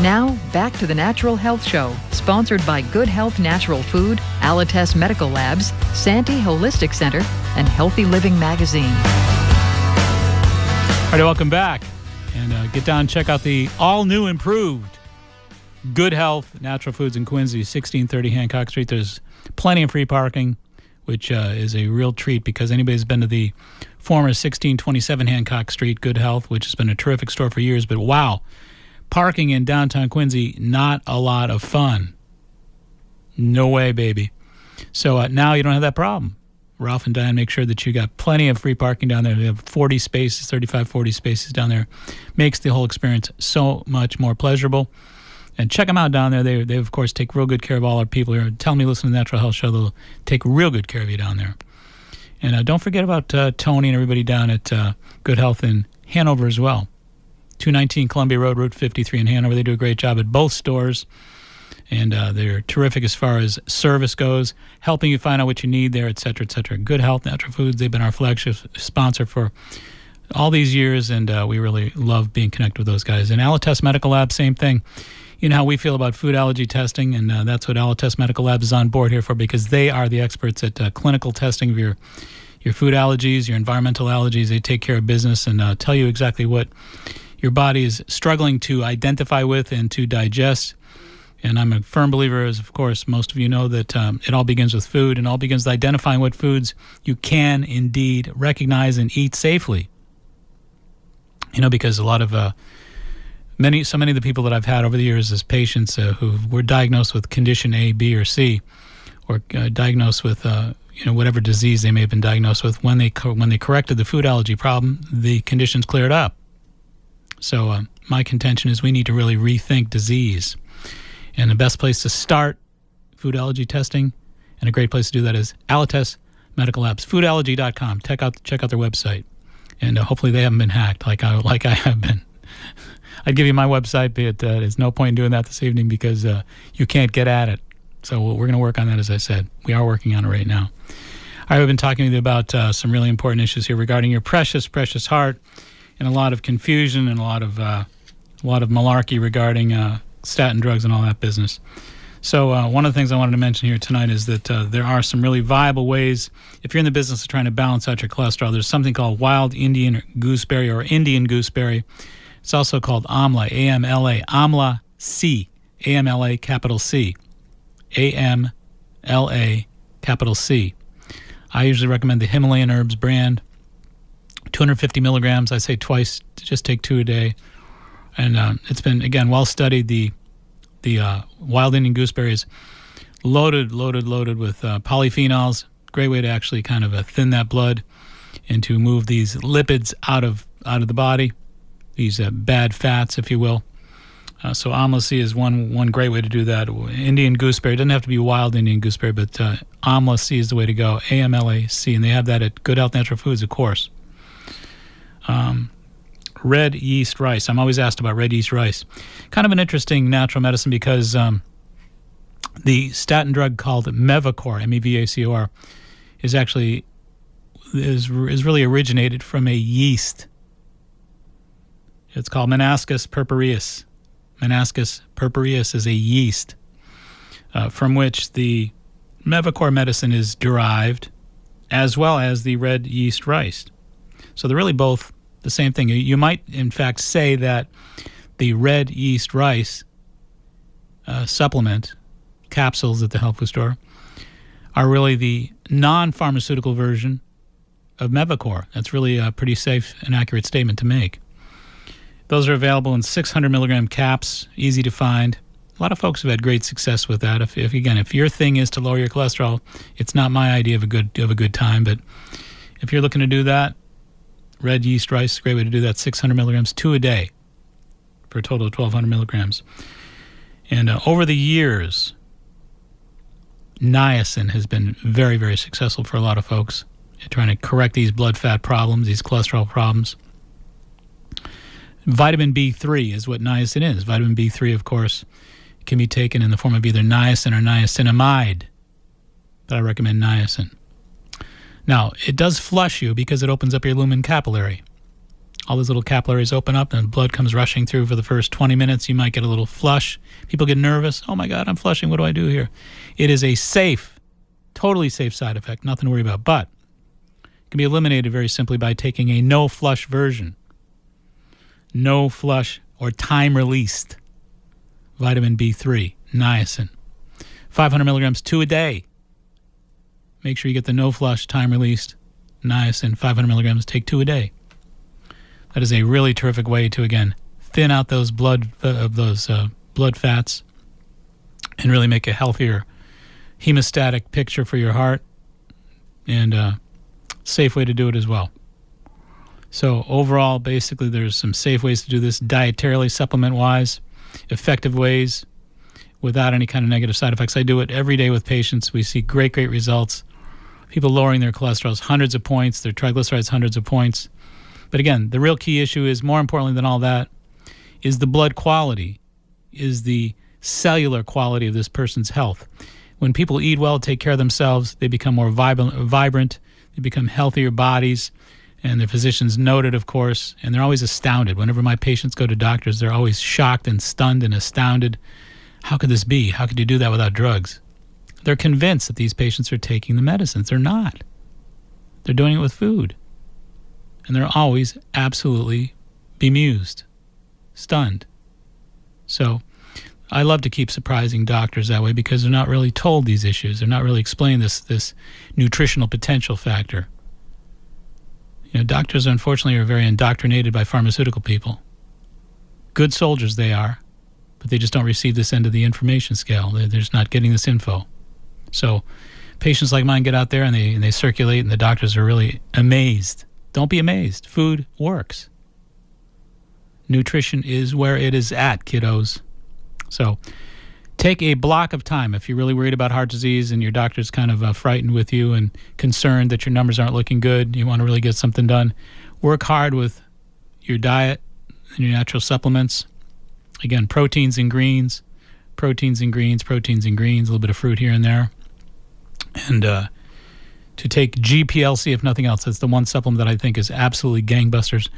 Now, back to the Natural Health Show, sponsored by Good Health Natural Food, Alites Medical Labs, Santee Holistic Center, and Healthy Living Magazine. All right, welcome back. And get down and check out the all-new improved Good Health Natural Foods in Quincy, 1630 Hancock Street. There's plenty of free parking, which is a real treat because anybody's been to the former 1627 Hancock Street Good Health, which has been a terrific store for years, but wow. Parking in downtown Quincy, not a lot of fun. No way, baby. So now you don't have that problem. Ralph and Diane make sure that you got plenty of free parking down there. They have 40 spaces, 35, 40 spaces down there. Makes the whole experience so much more pleasurable. And check them out down there. They of course, take real good care of all our people here. Tell me, listen to the Natural Health Show. They'll take real good care of you down there. And don't forget about Tony and everybody down at Good Health in Hanover as well. 219 Columbia Road, Route 53 in Hanover. They do a great job at both stores. And they're terrific as far as service goes, helping you find out what you need there, et cetera, et cetera. Good Health Natural Foods, they've been our flagship sponsor for all these years, and we really love being connected with those guys. And Allotest Medical Lab, same thing. You know how we feel about food allergy testing, and that's what Allotest Medical Lab is on board here for, because they are the experts at clinical testing of your food allergies, your environmental allergies. They take care of business and tell you exactly what your body is struggling to identify with and to digest. And I'm a firm believer, as of course most of you know, that it all begins with food, and all begins with identifying what foods you can indeed recognize and eat safely. You know, because a lot of so many of the people that I've had over the years as patients who were diagnosed with condition A, B, or C, or diagnosed with whatever disease they may have been diagnosed with, when they corrected the food allergy problem, the conditions cleared up. So my contention is we need to really rethink disease. And the best place to start food allergy testing, and a great place to do that, is Allotest Medical Labs, foodallergy.com. Check out their website, and hopefully they haven't been hacked like I have been. I'd give you my website, but there's no point in doing that this evening because you can't get at it. So we're going to work on that, as I said. We are working on it right now. All right, we've been talking to you about some really important issues here regarding your precious, precious heart, and a lot of confusion and a lot of malarkey regarding statin drugs and all that business. So one of the things I wanted to mention here tonight is that there are some really viable ways. If you're in the business of trying to balance out your cholesterol, there's something called wild Indian gooseberry or Indian gooseberry. It's also called AMLA, A-M-L-A, AMLA C, A-M-L-A capital C, A-M-L-A capital C. I usually recommend the Himalayan Herbs brand, 250 milligrams. I say twice, just take 2 a day. And it's been, again, well studied. The wild Indian gooseberry is loaded with polyphenols. Great way to actually kind of thin that blood and to move these lipids out of the body, these bad fats, if you will. So Amla C is one great way to do that. Indian gooseberry, it doesn't have to be wild Indian gooseberry, but Amla C is the way to go, A-M-L-A-C, and they have that at Good Health Natural Foods, of course. Red yeast rice. I'm always asked about red yeast rice. Kind of an interesting natural medicine because the statin drug called Mevacor, M-E-V-A-C-O-R, is really originated from a yeast. It's called Menascus purpureus. Menascus purpureus is a yeast from which the Mevacor medicine is derived, as well as the red yeast rice. So they're really both the same thing. You might, in fact, say that the red yeast rice supplement capsules at the health food store are really the non-pharmaceutical version of Mevacor. That's really a pretty safe and accurate statement to make. Those are available in 600 milligram caps, easy to find. A lot of folks have had great success with that. If your thing is to lower your cholesterol, it's not my idea of a good time. But if you're looking to do that, red yeast rice is a great way to do that. 600 milligrams, 2 a day, for a total of 1,200 milligrams. And over the years, niacin has been very, very successful for a lot of folks trying to correct these blood fat problems, these cholesterol problems. Vitamin B3 is what niacin is. Vitamin B3, of course, can be taken in the form of either niacin or niacinamide, but I recommend niacin. Now, it does flush you because it opens up your lumen capillary. All those little capillaries open up and blood comes rushing through for the first 20 minutes. You might get a little flush. People get nervous. Oh my God, I'm flushing. What do I do here? It is a safe, totally safe side effect. Nothing to worry about. But it can be eliminated very simply by taking a no flush version. No flush or time-released vitamin B3, niacin. 500 milligrams, 2 a day. Make sure you get the no flush, time-released niacin, 500 milligrams, take 2 a day. That is a really terrific way to, again, thin out those blood fats and really make a healthier hemostatic picture for your heart, and a safe way to do it as well. So overall, basically, there's some safe ways to do this dietarily, supplement-wise, effective ways without any kind of negative side effects. I do it every day with patients. We see great, great results. People lowering their cholesterol hundreds of points, their triglycerides hundreds of points. But again, the real key issue is, more importantly than all that, is the blood quality, is the cellular quality of this person's health. When people eat well, take care of themselves, they become more vibrant, they become healthier bodies, and their physicians note it, of course, and they're always astounded. Whenever my patients go to doctors, they're always shocked and stunned and astounded. How could this be? How could you do that without drugs? They're convinced that these patients are taking the medicines. They're not. They're doing it with food. And they're always absolutely bemused, stunned. So I love to keep surprising doctors that way because they're not really told these issues. They're not really explained this nutritional potential factor. You know, doctors, unfortunately, are very indoctrinated by pharmaceutical people. Good soldiers they are, but they just don't receive this end of the information scale. They're just not getting this info. So patients like mine get out there and they circulate, and the doctors are really amazed. Don't be amazed. Food works. Nutrition is where it is at, kiddos. So take a block of time. If you're really worried about heart disease and your doctor's kind of frightened with you and concerned that your numbers aren't looking good, you want to really get something done, work hard with your diet and your natural supplements. Again, proteins and greens, a little bit of fruit here and there. And to take GPLC, if nothing else, that's the one supplement that I think is absolutely gangbusters.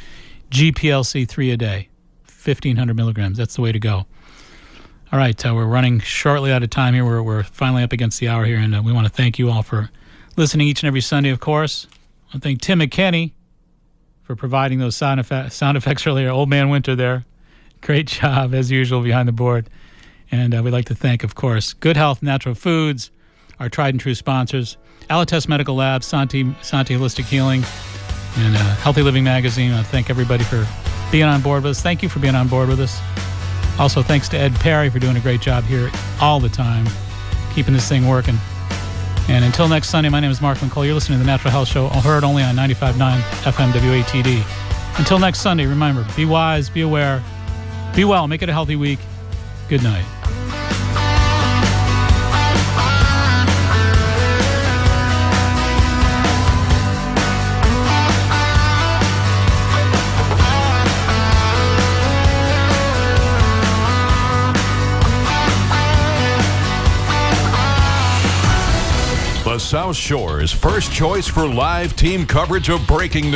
GPLC 3 a day, 1,500 milligrams. That's the way to go. All right, we're running shortly out of time here. We're finally up against the hour here, and we want to thank you all for listening each and every Sunday, of course. I want to thank Tim McKenney for providing those sound effects earlier. Old Man Winter there. Great job, as usual, behind the board. And we'd like to thank, of course, Good Health Natural Foods, our tried and true sponsors, Alites Medical Labs, Santi Holistic Healing, and Healthy Living Magazine. I want to thank everybody for being on board with us. Thank you for being on board with us. Also, thanks to Ed Perry for doing a great job here all the time, keeping this thing working. And until next Sunday, my name is Mark McCullough. You're listening to The Natural Health Show, heard only on 95.9 FM WATD. Until next Sunday, remember, be wise, be aware, be well, make it a healthy week. Good night. The South Shore's first choice for live team coverage of breaking news.